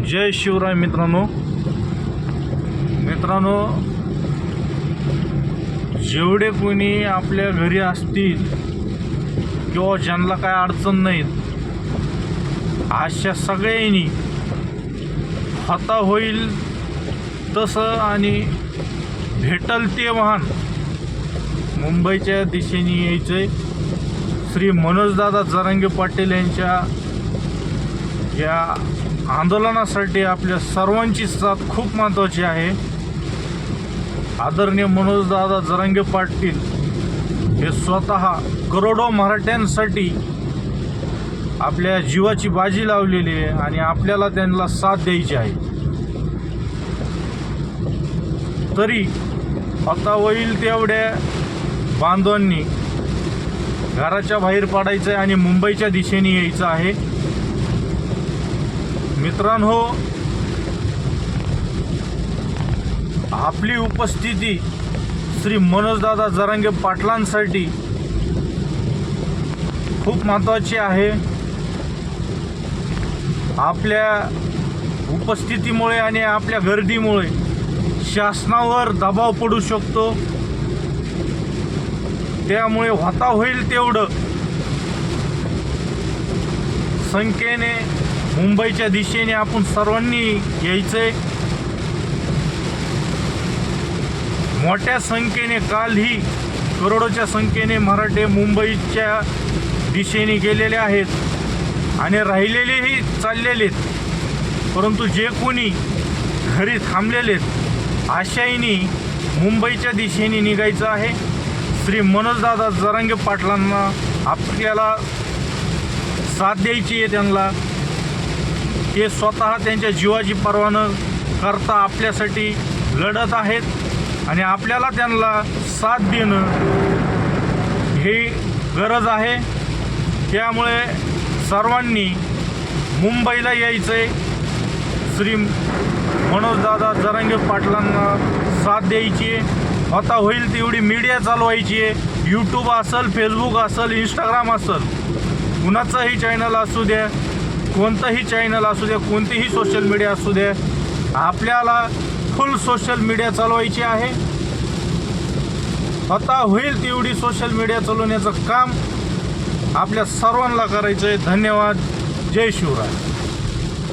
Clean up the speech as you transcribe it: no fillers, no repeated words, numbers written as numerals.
जय शिवराय मित्रांनो, जेवढे कोणी आपल्या घरी असतील किंवा ज्यांना काय अडचण नाहीत अशा सगळ्यांनी हाता होईल तसं आणि भेटल ते वाहन मुंबईच्या दिशेने यायचे श्री मनोजदादा जरांगे पाटील यांच्या या आंदोलनासाठी आपल्या सर्वांची साथ खूप महत्त्वाची आहे। आदरणीय मनोजदादा जरांगे पाटील हे स्वतः करोडो मराठ्यांसाठी आपल्या जीवाची बाजी लावलेली आहे आणि आपल्याला त्यांना साथ द्यायची आहे। तरी आता होईल तेवढ्या बांधवांनी घराच्या बाहेर पडायचं आहे आणि मुंबईच्या दिशेने यायचं आहे। मित्रांनो, आपली उपस्थिती श्री मनोजदादा जरांगे पाटलांसाठी खूप महत्त्वाची आहे। आपल्या उपस्थितीमुळे आणि आपल्या गर्दीमुळे शासनावर दबाव पडू शकतो, त्यामुळे होता होईल तेवढं संख्येने मुंबईच्या दिशेने आपण सर्वांनी यायचंय। मोठ्या संख्येने कालही करोडोच्या संख्येने मराठे मुंबईच्या दिशेने गेलेले आहेत आणि राहिलेलेही चाललेलेत, परंतु जे कोणी घरी थांबलेलेत आशाईनी मुंबईच्या दिशेने निघायचं आहे। श्री मनोजदादा जरांगे पाटलांना आपल्याला साथ द्यायची आहे। त्यांना ते स्वतः त्यांच्या जीवाची पर्वा न करता आपल्यासाठी लढत आहेत आणि आपल्याला त्यांना साथ देणं ही गरज आहे। त्यामुळे सर्वांनी मुंबईला यायचं आहे, श्री मनोजदादा जरांगे पाटलांना साथ द्यायची आहे। आता होईल तेवढी मीडिया चालवायची आहे। यूट्यूब असेल, फेसबुक असेल, इंस्टाग्राम असेल, कुणाचाही चॅनल असू द्या, कोणतंही चॅनल असू द्या, कोणतीही सोशल मीडिया असू द्या, आपल्याला फुल सोशल मीडिया चालवायची आहे। आता होईल तेवढी सोशल मीडिया चालवण्याचं काम आपल्या सर्वांना करायचं आहे। धन्यवाद। जय शिवराय।